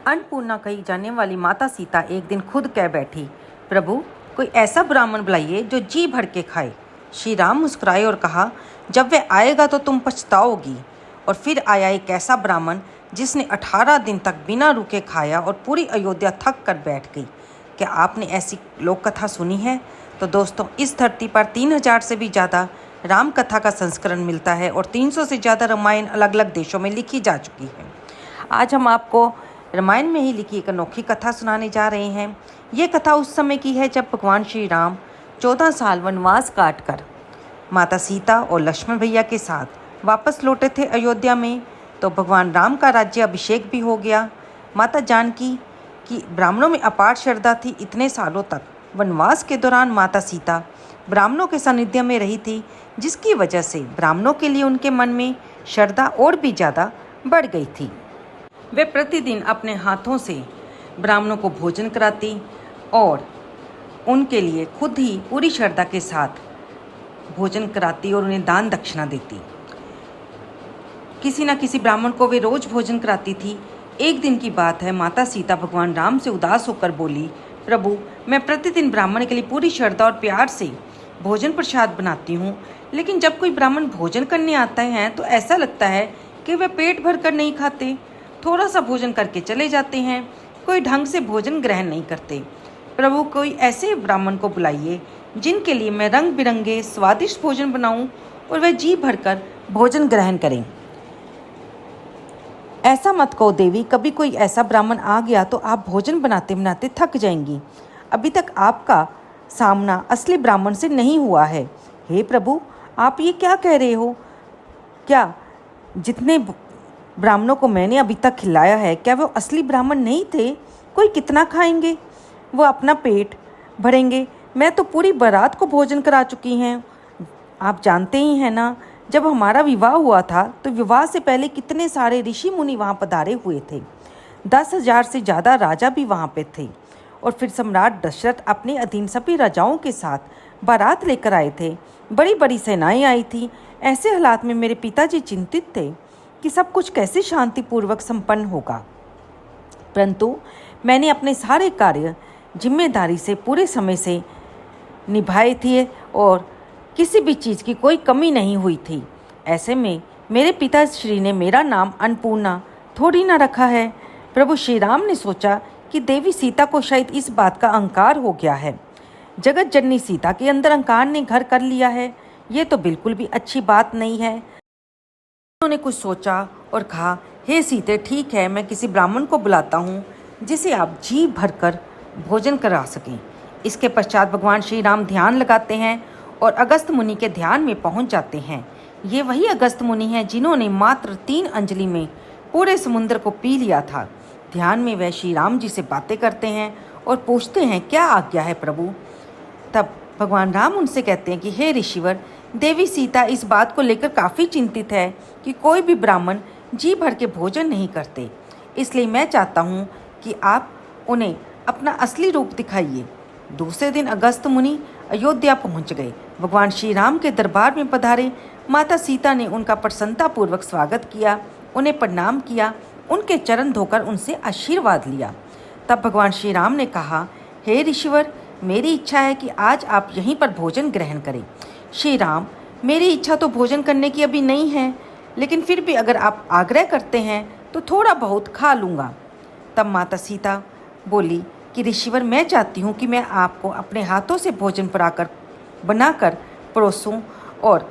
अन्नपूर्णा कही जाने वाली माता सीता एक दिन खुद कह बैठी, प्रभु कोई ऐसा ब्राह्मण बुलाइए जो जी भर के खाए। श्री राम मुस्कुराए और कहा, जब वह आएगा तो तुम पछताओगी। और फिर आया एक ऐसा ब्राह्मण जिसने 18 दिन तक बिना रुके खाया और पूरी अयोध्या थक कर बैठ गई। क्या आपने ऐसी लोक कथा सुनी है? तो दोस्तों, इस धरती पर 3000 से भी ज़्यादा राम कथा का संस्करण मिलता है और 300 से ज़्यादा रामायण अलग अलग देशों में लिखी जा चुकी है। आज हम आपको रामायण में ही लिखी एक अनोखी कथा सुनाने जा रहे हैं। ये कथा उस समय की है जब भगवान श्री राम 14 साल वनवास काट कर माता सीता और लक्ष्मण भैया के साथ वापस लौटे थे अयोध्या में। तो भगवान राम का राज्य अभिषेक भी हो गया। माता जानकी की ब्राह्मणों में अपार श्रद्धा थी। इतने सालों तक वनवास के दौरान माता सीता ब्राह्मणों के सानिध्य में रही थी, जिसकी वजह से ब्राह्मणों के लिए उनके मन में श्रद्धा और भी ज़्यादा बढ़ गई थी। वे प्रतिदिन अपने हाथों से ब्राह्मणों को भोजन कराती और उनके लिए खुद ही पूरी श्रद्धा के साथ भोजन कराती और उन्हें दान दक्षिणा देती। किसी न किसी ब्राह्मण को वे रोज भोजन कराती थी। एक दिन की बात है, माता सीता भगवान राम से उदास होकर बोली, प्रभु मैं प्रतिदिन ब्राह्मण के लिए पूरी श्रद्धा और प्यार से भोजन प्रसाद बनाती हूँ, लेकिन जब कोई ब्राह्मण भोजन करने आता है तो ऐसा लगता है कि वे पेट भर कर नहीं खाते, थोड़ा सा भोजन करके चले जाते हैं, कोई ढंग से भोजन ग्रहण नहीं करते। प्रभु कोई ऐसे ब्राह्मण को बुलाइए जिनके लिए मैं रंग बिरंगे स्वादिष्ट भोजन बनाऊं और वह जी भरकर भोजन ग्रहण करें। ऐसा मत कहो देवी, कभी कोई ऐसा ब्राह्मण आ गया तो आप भोजन बनाते बनाते थक जाएंगी। अभी तक आपका सामना असली ब्राह्मण से नहीं हुआ है। हे प्रभु, आप ये क्या कह रहे हो? क्या जितने ब्राह्मणों को मैंने अभी तक खिलाया है, क्या वो असली ब्राह्मण नहीं थे? कोई कितना खाएंगे? वो अपना पेट भरेंगे। मैं तो पूरी बारात को भोजन करा चुकी हैं। आप जानते ही हैं ना, जब हमारा विवाह हुआ था तो विवाह से पहले कितने सारे ऋषि मुनि वहाँ पधारे हुए थे। 10,000 से ज़्यादा राजा भी वहाँ पे थे। और फिर सम्राट दशरथ अपने अधीन सभी राजाओं के साथ बारात लेकर आए थे। बड़ी बड़ी सेनाएं आई थी। ऐसे हालात में मेरे पिताजी चिंतित थे कि सब कुछ कैसे शांतिपूर्वक संपन्न होगा। परंतु मैंने अपने सारे कार्य जिम्मेदारी से पूरे समय से निभाए थे और किसी भी चीज़ की कोई कमी नहीं हुई थी। ऐसे में मेरे पिताश्री ने मेरा नाम अन्नपूर्णा थोड़ी ना रखा है। प्रभु श्री राम ने सोचा कि देवी सीता को शायद इस बात का अहंकार हो गया है। जगत जननी सीता के अंदर अहंकार ने घर कर लिया है। ये तो बिल्कुल भी अच्छी बात नहीं है। उन्होंने कुछ सोचा और कहा, हे सीते, ठीक है, मैं किसी ब्राह्मण को बुलाता हूँ जिसे आप जी भरकर भोजन करा सकें। इसके पश्चात भगवान श्री राम ध्यान लगाते हैं और अगस्त मुनि के ध्यान में पहुँच जाते हैं। ये वही अगस्त मुनि हैं जिन्होंने मात्र 3 अंजलि में पूरे समुद्र को पी लिया था। ध्यान में वह श्री राम जी से बातें करते हैं और पूछते हैं, क्या आज्ञा है प्रभु? तब भगवान राम उनसे कहते हैं कि हे ऋषिवर, देवी सीता इस बात को लेकर काफ़ी चिंतित है कि कोई भी ब्राह्मण जी भर के भोजन नहीं करते। इसलिए मैं चाहता हूँ कि आप उन्हें अपना असली रूप दिखाइए। दूसरे दिन अगस्त मुनि अयोध्या पहुँच गए। भगवान श्री राम के दरबार में पधारे। माता सीता ने उनका प्रसन्नतापूर्वक स्वागत किया, उन्हें प्रणाम किया, उनके चरण धोकर उनसे आशीर्वाद लिया। तब भगवान श्री राम ने कहा, हे ऋषिवर, मेरी इच्छा है कि आज आप यहीं पर भोजन ग्रहण करें। श्री राम, मेरी इच्छा तो भोजन करने की अभी नहीं है, लेकिन फिर भी अगर आप आग्रह करते हैं तो थोड़ा बहुत खा लूँगा। तब माता सीता बोली कि ऋषिवर, मैं चाहती हूँ कि मैं आपको अपने हाथों से भोजन बनाकर परोसूं। और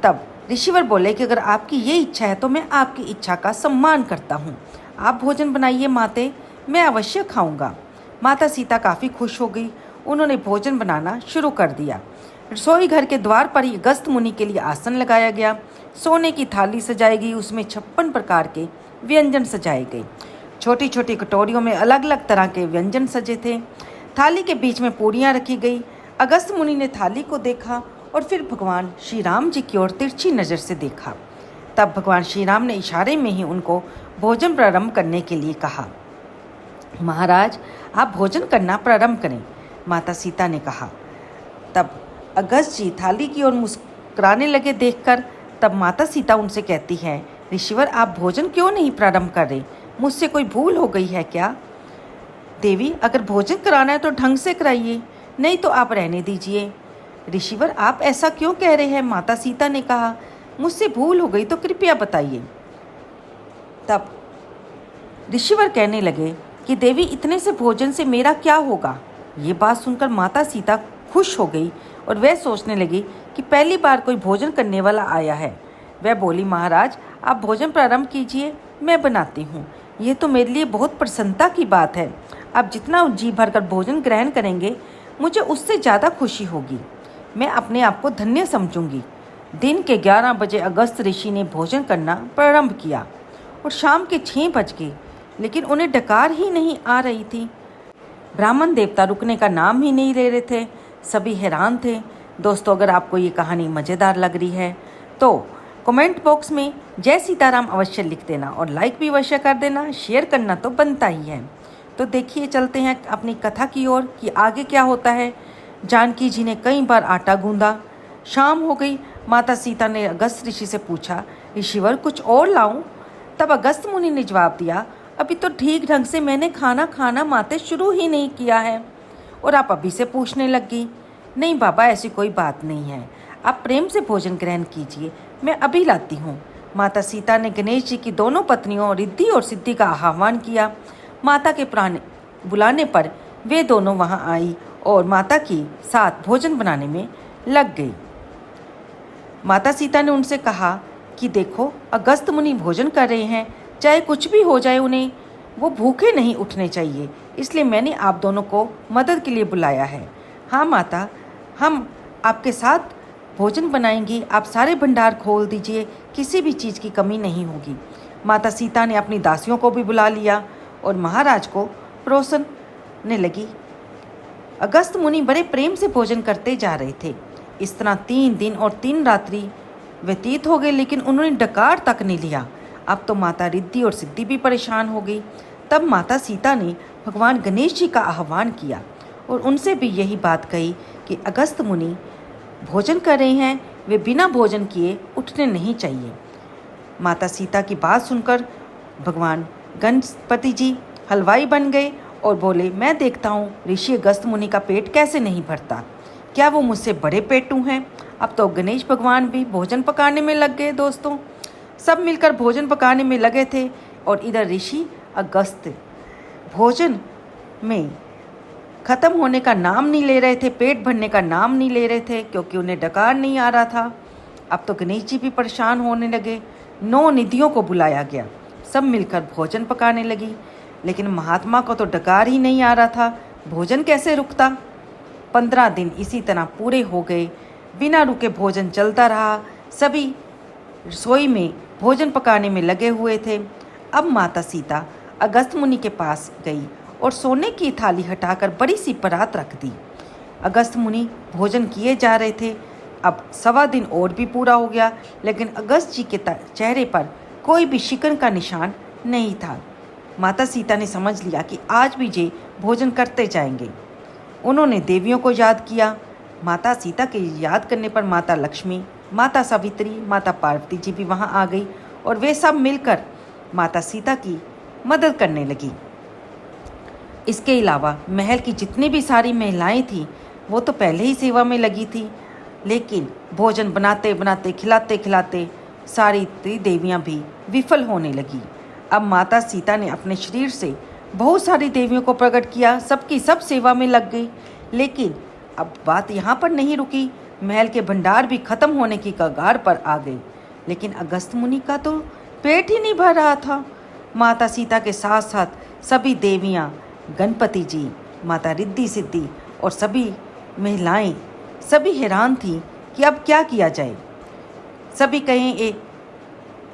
तब ऋषिवर बोले कि अगर आपकी ये इच्छा है तो मैं आपकी इच्छा का सम्मान करता हूँ। आप भोजन बनाइए माते, मैं अवश्य खाऊंगा। माता सीता काफ़ी खुश हो गई। उन्होंने भोजन बनाना शुरू कर दिया। रसोई घर के द्वार पर ही अगस्त मुनि के लिए आसन लगाया गया। सोने की थाली सजाई गई, उसमें 56 प्रकार के व्यंजन सजाए गए। छोटी छोटी कटोरियों में अलग अलग तरह के व्यंजन सजे थे। थाली के बीच में पूरियाँ रखी गई। अगस्त मुनि ने थाली को देखा और फिर भगवान श्री राम जी की ओर तिरछी नज़र से देखा। तब भगवान श्री राम ने इशारे में ही उनको भोजन प्रारंभ करने के लिए कहा। महाराज, आप भोजन करना प्रारंभ करें, माता सीता ने कहा। तब अगस्त जी थाली की ओर मुस्कुराने लगे देखकर। तब माता सीता उनसे कहती है, ऋषिवर, आप भोजन क्यों नहीं प्रारंभ कर रहे? मुझसे कोई भूल हो गई है क्या? देवी, अगर भोजन कराना है तो ढंग से कराइए, नहीं तो आप रहने दीजिए। ऋषिवर, आप ऐसा क्यों कह रहे हैं? माता सीता ने कहा, मुझसे भूल हो गई तो कृपया बताइए। तब ऋषिवर कहने लगे कि देवी, इतने से भोजन से मेरा क्या होगा? ये बात सुनकर माता सीता खुश हो गई और वह सोचने लगी कि पहली बार कोई भोजन करने वाला आया है। वह बोली, महाराज, आप भोजन प्रारंभ कीजिए, मैं बनाती हूँ। ये तो मेरे लिए बहुत प्रसन्नता की बात है। आप जितना जी भरकर भोजन ग्रहण करेंगे, मुझे उससे ज़्यादा खुशी होगी। मैं अपने आप को धन्य समझूंगी। दिन के 11 बजे अगस्त ऋषि ने भोजन करना प्रारंभ किया और शाम के 6 बज गए, लेकिन उन्हें डकार ही नहीं आ रही थी। ब्राह्मण देवता रुकने का नाम ही नहीं ले रहे थे। सभी हैरान थे। दोस्तों, अगर आपको ये कहानी मज़ेदार लग रही है तो कमेंट बॉक्स में जय सीताराम अवश्य लिख देना और लाइक भी अवश्य कर देना। शेयर करना तो बनता ही है। तो देखिए, चलते हैं अपनी कथा की ओर कि आगे क्या होता है। जानकी जी ने कई बार आटा गूंदा। शाम हो गई। माता सीता ने अगस्त ऋषि से पूछा, ऋषिवर, कुछ और लाऊं? तब अगस्त मुनि ने जवाब दिया, अभी तो ठीक ढंग से मैंने खाना माते शुरू ही नहीं किया है और आप अभी से पूछने लग गई। नहीं बाबा, ऐसी कोई बात नहीं है। आप प्रेम से भोजन ग्रहण कीजिए, मैं अभी लाती हूँ। माता सीता ने गणेश जी की दोनों पत्नियों रिद्धि और सिद्धि का आह्वान किया। माता के बुलाने पर वे दोनों वहाँ आई और माता के साथ भोजन बनाने में लग गई। माता सीता ने उनसे कहा कि देखो, अगस्त मुनि भोजन कर रहे हैं, चाहे कुछ भी हो जाए उन्हें वो भूखे नहीं उठने चाहिए, इसलिए मैंने आप दोनों को मदद के लिए बुलाया है। हाँ माता, हम आपके साथ भोजन बनाएंगी। आप सारे भंडार खोल दीजिए, किसी भी चीज़ की कमी नहीं होगी। माता सीता ने अपनी दासियों को भी बुला लिया और महाराज को परोसने लगी। अगस्त मुनि बड़े प्रेम से भोजन करते जा रहे थे। इस तरह 3 दिन और 3 रात्रि व्यतीत हो गए, लेकिन उन्होंने डकार तक नहीं लिया। अब तो माता रिद्धि और सिद्धि भी परेशान हो गई। तब माता सीता ने भगवान गणेश जी का आह्वान किया और उनसे भी यही बात कही कि अगस्त मुनि भोजन कर रहे हैं, वे बिना भोजन किए उठने नहीं चाहिए। माता सीता की बात सुनकर भगवान गणपति जी हलवाई बन गए और बोले, मैं देखता हूँ ऋषि अगस्त मुनि का पेट कैसे नहीं भरता, क्या वो मुझसे बड़े पेटू हैं। अब तो गणेश भगवान भी भोजन पकाने में लग गए। दोस्तों, सब मिलकर भोजन पकाने में लगे थे और इधर ऋषि अगस्त भोजन में ख़त्म होने का नाम नहीं ले रहे थे, पेट भरने का नाम नहीं ले रहे थे, क्योंकि उन्हें डकार नहीं आ रहा था। अब तो गणेश जी भी परेशान होने लगे। 9 निधियों को बुलाया गया, सब मिलकर भोजन पकाने लगी, लेकिन महात्मा को तो डकार ही नहीं आ रहा था। भोजन कैसे रुकता? 15 दिन इसी तरह पूरे हो गए। बिना रुके भोजन चलता रहा। सभी रसोई में भोजन पकाने में लगे हुए थे। अब माता सीता अगस्त मुनि के पास गई और सोने की थाली हटाकर बड़ी सी परात रख दी। अगस्त मुनि भोजन किए जा रहे थे। अब 1.25 दिन और भी पूरा हो गया, लेकिन अगस्त जी के चेहरे पर कोई भी शिकन का निशान नहीं था। माता सीता ने समझ लिया कि आज भी जे भोजन करते जाएंगे। उन्होंने देवियों को याद किया। माता सीता के याद करने पर माता लक्ष्मी, माता सावित्री, माता पार्वती जी भी वहाँ आ गई और वे सब मिलकर माता सीता की मदद करने लगी। इसके अलावा महल की जितनी भी सारी महिलाएं थीं वो तो पहले ही सेवा में लगी थी, लेकिन भोजन बनाते बनाते खिलाते खिलाते सारी देवियां भी विफल होने लगी। अब माता सीता ने अपने शरीर से बहुत सारी देवियों को प्रकट किया, सबकी सब सेवा में लग गई। लेकिन अब बात यहाँ पर नहीं रुकी, महल के भंडार भी खत्म होने की कगार पर आ गए। लेकिन अगस्त मुनि का तो पेट ही नहीं भर रहा था। माता सीता के साथ साथ सभी देवियाँ, गणपति जी, माता रिद्धि सिद्धि और सभी महिलाएं सभी हैरान थीं कि अब क्या किया जाए।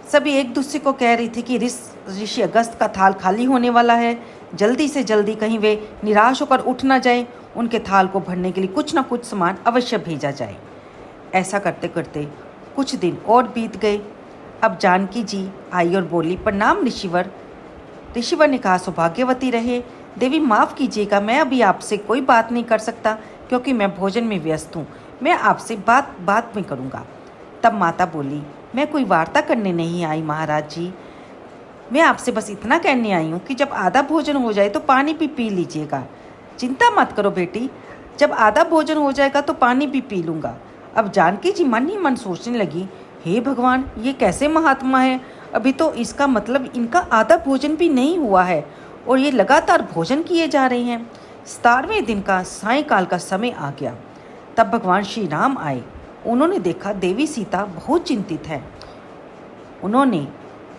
सभी एक दूसरे को कह रही थी कि ऋषि अगस्त का थाल खाली होने वाला है, जल्दी से जल्दी कहीं वे निराश होकर उठ ना जाए, उनके थाल को भरने के लिए कुछ ना कुछ सामान अवश्य भेजा जाए। ऐसा करते करते कुछ दिन और बीत गए। अब जानकी जी आई और बोली, प्रणाम ऋषिवर। ऋषिवर ने कहा, सौभाग्यवती रहे। देवी माफ़ कीजिएगा, मैं अभी आपसे कोई बात नहीं कर सकता क्योंकि मैं भोजन में व्यस्त हूँ, मैं आपसे बात में करूँगा। तब माता बोली, मैं कोई वार्ता करने नहीं आई महाराज जी, मैं आपसे बस इतना कहने आई हूँ कि जब आधा भोजन हो जाए तो पानी भी पी लीजिएगा। चिंता मत करो बेटी, जब आधा भोजन हो जाएगा तो पानी भी पी लूँगा। अब जानकी जी मन ही मन सोचने लगी, हे भगवान, ये कैसे महात्मा है, अभी तो इसका मतलब इनका आधा भोजन भी नहीं हुआ है और ये लगातार भोजन किए जा रहे हैं। 17वें दिन का सायंकाल का समय आ गया। तब भगवान श्री राम आए। उन्होंने देखा देवी सीता बहुत चिंतित है। उन्होंने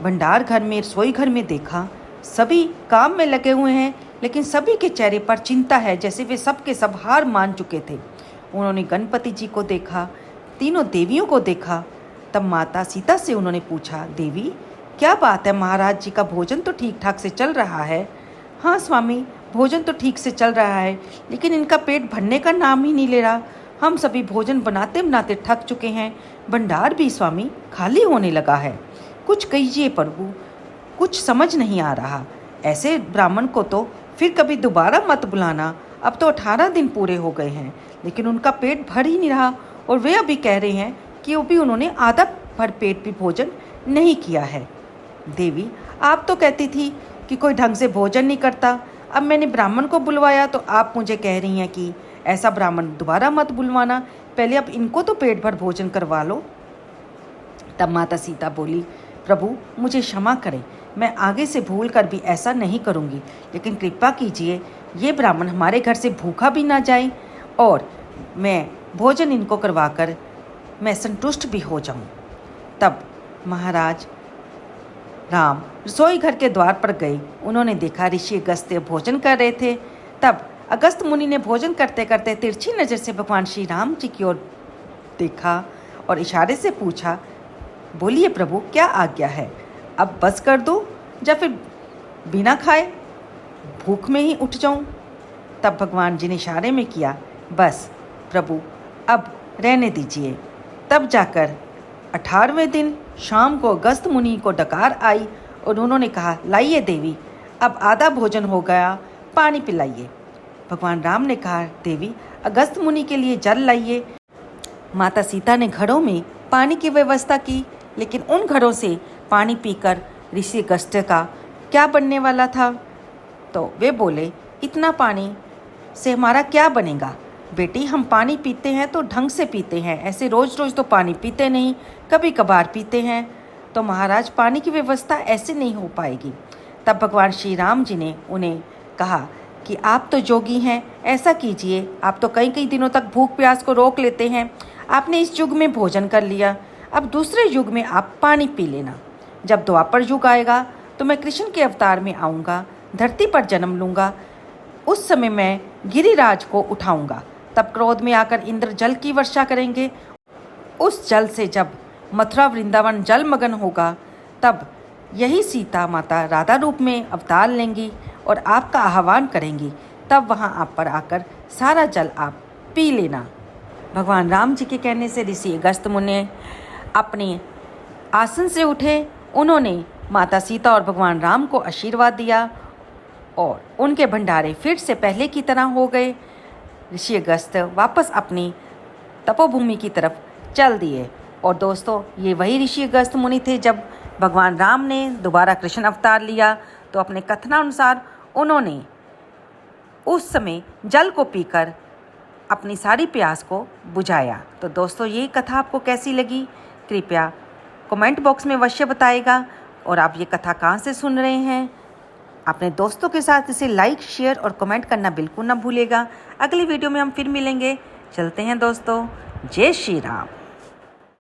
भंडार घर में, रसोई घर में देखा, सभी काम में लगे हुए हैं, लेकिन सभी के चेहरे पर चिंता है, जैसे वे सब के सब हार मान चुके थे। उन्होंने गणपति जी को देखा, तीनों देवियों को देखा। तब माता सीता से उन्होंने पूछा, देवी क्या बात है, महाराज जी का भोजन तो ठीक ठाक से चल रहा है। हाँ स्वामी, भोजन तो ठीक से चल रहा है, लेकिन इनका पेट भरने का नाम ही नहीं ले रहा। हम सभी भोजन बनाते बनाते थक चुके हैं, भंडार भी स्वामी खाली होने लगा है। कुछ कहिए प्रभु, कुछ समझ नहीं आ रहा। ऐसे ब्राह्मण को तो फिर कभी दोबारा मत बुलाना। अब तो 18 दिन पूरे हो गए हैं, लेकिन उनका पेट भर ही नहीं रहा और वे अभी कह रहे हैं कि अभी उन्होंने आधा भर पेट भी भोजन नहीं किया है। देवी, आप तो कहती थी कि कोई ढंग से भोजन नहीं करता। अब मैंने ब्राह्मण को बुलवाया तो आप मुझे कह रही हैं कि ऐसा ब्राह्मण दोबारा मत बुलवाना, पहले अब इनको तो पेट भर भोजन करवा लो। तब माता सीता बोली, प्रभु मुझे क्षमा करें, मैं आगे से भूल कर भी ऐसा नहीं करूँगी, लेकिन कृपा कीजिए ये ब्राह्मण हमारे घर से भूखा भी ना जाए और मैं भोजन इनको करवाकर मैं संतुष्ट भी हो जाऊँ। तब महाराज राम रसोई घर के द्वार पर गए। उन्होंने देखा ऋषि अगस्त्य भोजन कर रहे थे। तब अगस्त मुनि ने भोजन करते करते तिरछी नज़र से भगवान श्री राम जी की ओर देखा और इशारे से पूछा, बोलिए प्रभु क्या आज्ञा है, अब बस कर दो या फिर बिना खाए भूख में ही उठ जाऊं। तब भगवान जी ने इशारे में किया, बस प्रभु अब रहने दीजिए। तब जाकर 18वें दिन शाम को अगस्त मुनि को डकार आई और उन्होंने कहा, लाइए देवी, अब आधा भोजन हो गया, पानी पिलाइए। भगवान राम ने कहा, देवी अगस्त मुनि के लिए जल लाइए। माता सीता ने घड़ों में पानी की व्यवस्था की, लेकिन उन घड़ों से पानी पीकर ऋषि अगस्त्य का क्या बनने वाला था। तो वे बोले, इतना पानी से हमारा क्या बनेगा बेटी, हम पानी पीते हैं तो ढंग से पीते हैं, ऐसे रोज़ रोज़ तो पानी पीते नहीं, कभी कभार पीते हैं। तो महाराज पानी की व्यवस्था ऐसे नहीं हो पाएगी। तब भगवान श्री राम जी ने उन्हें कहा कि आप तो जोगी हैं, ऐसा कीजिए, आप तो कई कई दिनों तक भूख प्यास को रोक लेते हैं। आपने इस युग में भोजन कर लिया, अब दूसरे युग में आप पानी पी लेना। जब द्वापर युग आएगा तो मैं कृष्ण के अवतार में आऊँगा, धरती पर जन्म लूँगा, उस समय मैं गिरिराज को उठाऊँगा। तब क्रोध में आकर इंद्र जल की वर्षा करेंगे। उस जल से जब मथुरा वृंदावन जलमग्न होगा, तब यही सीता माता राधा रूप में अवतार लेंगी और आपका आह्वान करेंगी। तब वहाँ आप पर आकर सारा जल आप पी लेना। भगवान राम जी के कहने से ऋषि अगस्त मुनि अपने आसन से उठे। उन्होंने माता सीता और भगवान राम को आशीर्वाद दिया और उनके भंडारे फिर से पहले की तरह हो गए। ऋषि अगस्त वापस अपनी तपोभूमि की तरफ चल दिए। और दोस्तों, ये वही ऋषि अगस्त मुनि थे जब भगवान राम ने दोबारा कृष्ण अवतार लिया तो अपने कथनानुसार उन्होंने उस समय जल को पीकर अपनी सारी प्यास को बुझाया। तो दोस्तों, ये कथा आपको कैसी लगी कृपया कमेंट बॉक्स में अवश्य बताइएगा। और आप ये कथा कहाँ से सुन रहे हैं, अपने दोस्तों के साथ इसे लाइक, शेयर और कमेंट करना बिल्कुल ना भूलिएगा। अगली वीडियो में हम फिर मिलेंगे। चलते हैं दोस्तों, जय श्री राम।